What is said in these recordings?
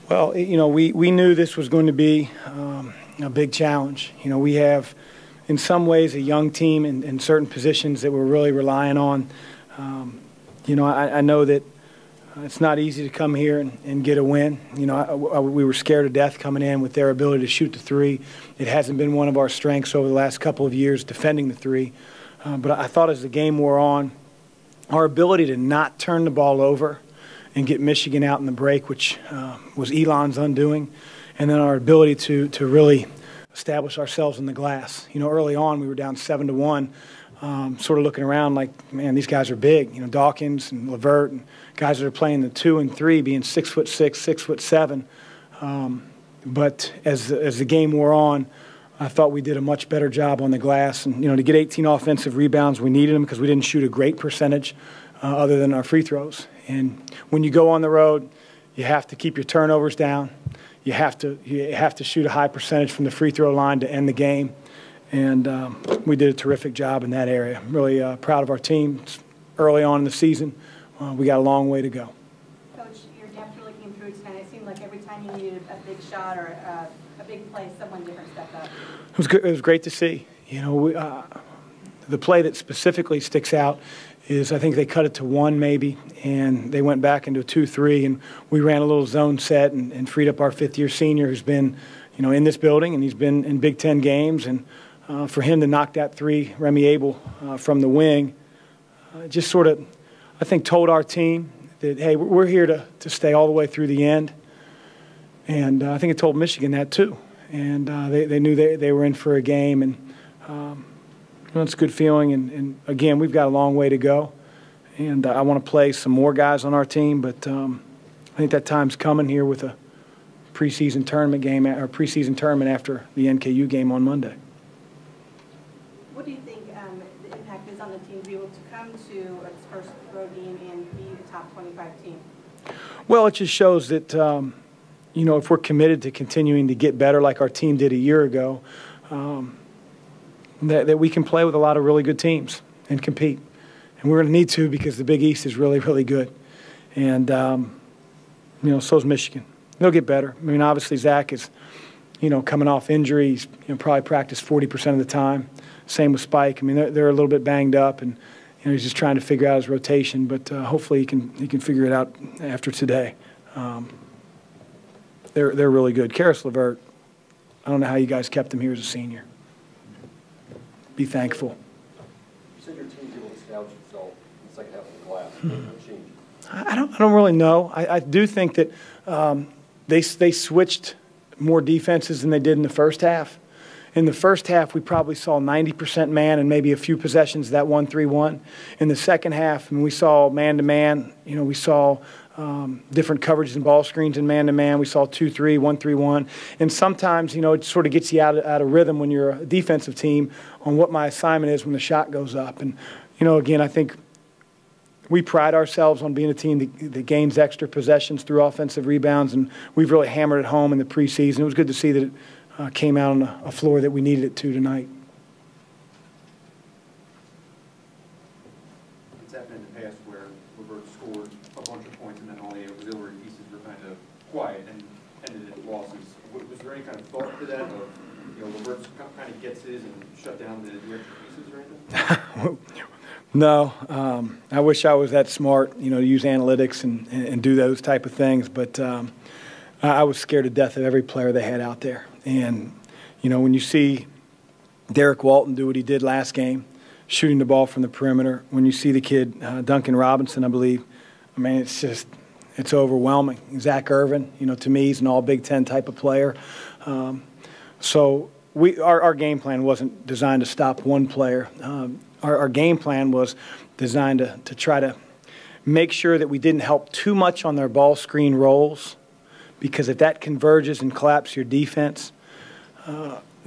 Well, we knew this was going to be a big challenge. We have, in some ways, a young team in certain positions that we're really relying on. I know that it's not easy to come here and get a win. We were scared to death coming in with their ability to shoot the three. It hasn't been one of our strengths over the last couple of years, defending the three. But I thought as the game wore on, our ability to not turn the ball over and get Michigan out in the break, which was Elon's undoing, and then our ability to really establish ourselves in the glass. Early on we were down 7-1, sort of looking around like, man, these guys are big. Dawkins and LeVert and guys that are playing the 2 and 3, being 6'6", 6'7". But as the game wore on, I thought we did a much better job on the glass. And to get 18 offensive rebounds, we needed them because we didn't shoot a great percentage other than our free throws. And when you go on the road, you have to keep your turnovers down. You have to shoot a high percentage from the free throw line to end the game. And we did a terrific job in that area. I'm really proud of our team. It's early on in the season. We got a long way to go. Coach, your depth really came through tonight. It seemed like every time you needed a big shot or a big play, someone different stepped up. It was good. It was great to see. The play that specifically sticks out is I think they cut it to 1 maybe, and they went back into a 2-3, and we ran a little zone set and freed up our fifth-year senior who's been, in this building, and he's been in Big Ten games. And for him to knock that 3, Remy Abel, from the wing, just sort of, I think, told our team that, hey, we're here to stay all the way through the end. And I think it told Michigan that too. And they knew they were in for a game. And it's a good feeling. And again, we've got a long way to go. And I want to play some more guys on our team. But I think that time's coming here with a preseason tournament game or preseason tournament after the NKU game on Monday. What do you think the impact is on the team to be able to come to its first road game and be a top 25 team? Well, it just shows that, if we're committed to continuing to get better like our team did a year ago, that we can play with a lot of really good teams and compete. And we're going to need to because the Big East is really, really good. And, so is Michigan. They'll get better. I mean, obviously Zach is, coming off injury. He's probably practiced 40% of the time. Same with Spike. I mean, they're a little bit banged up, and he's just trying to figure out his rotation. But hopefully he can figure it out after today. They're really good. Karis LeVert, I don't know how you guys kept him here as a senior. Be thankful. You said your team's able to establish itself in the second half of the glass. What changed? I don't really know. I do think that they switched more defenses than they did in the first half. In the first half, we probably saw 90% man and maybe a few possessions that 1-3-1. In the second half, we saw man-to-man. We saw different coverages and ball screens in man-to-man. We saw 2-3, 1-3-1. And sometimes, it sort of gets you out of rhythm when you're a defensive team on what my assignment is when the shot goes up. And, again, I think we pride ourselves on being a team that gains extra possessions through offensive rebounds, and we've really hammered it home in the preseason. It was good to see that it came out on a floor that we needed it to tonight. It's happened in the past where LeVert scored a bunch of points and then all the auxiliary pieces were kind of quiet and ended in losses. Was there any kind of thought to that of, LeVert kind of gets his and shut down the extra pieces or anything? No. I wish I was that smart, to use analytics and do those type of things. But I was scared to death of every player they had out there. And, when you see Derek Walton do what he did last game, shooting the ball from the perimeter, when you see the kid, Duncan Robinson, I believe, it's overwhelming. Zach Irvin, to me, he's an all Big Ten type of player. So our game plan wasn't designed to stop one player. Our game plan was designed to try to make sure that we didn't help too much on their ball screen rolls, because if that converges and collapses your defense,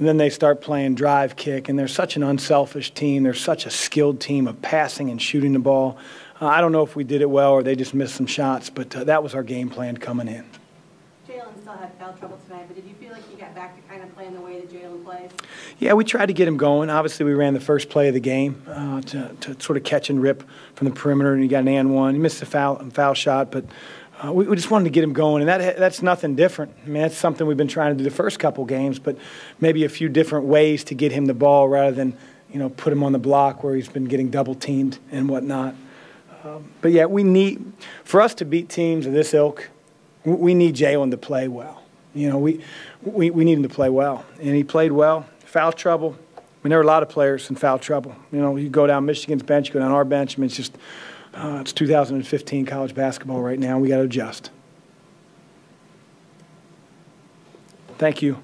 then they start playing drive kick, and they're such an unselfish team. They're such a skilled team of passing and shooting the ball. I don't know if we did it well or they just missed some shots, but that was our game plan coming in. Jalen still had foul trouble tonight, but did you feel like you got back to kind of playing the way that Jalen plays? Yeah, we tried to get him going. Obviously, we ran the first play of the game to sort of catch and rip from the perimeter, and he got an and one. He missed a foul shot, but we just wanted to get him going, and that's nothing different. I mean, that's something we've been trying to do the first couple games, but maybe a few different ways to get him the ball rather than, put him on the block where he's been getting double teamed and whatnot. But yeah, for us to beat teams of this ilk, we need Jalen to play well. We need him to play well, and he played well. Foul trouble. I mean, there are a lot of players in foul trouble. You go down Michigan's bench, you go down our bench. I mean, it's 2015 college basketball right now. We got to adjust. Thank you.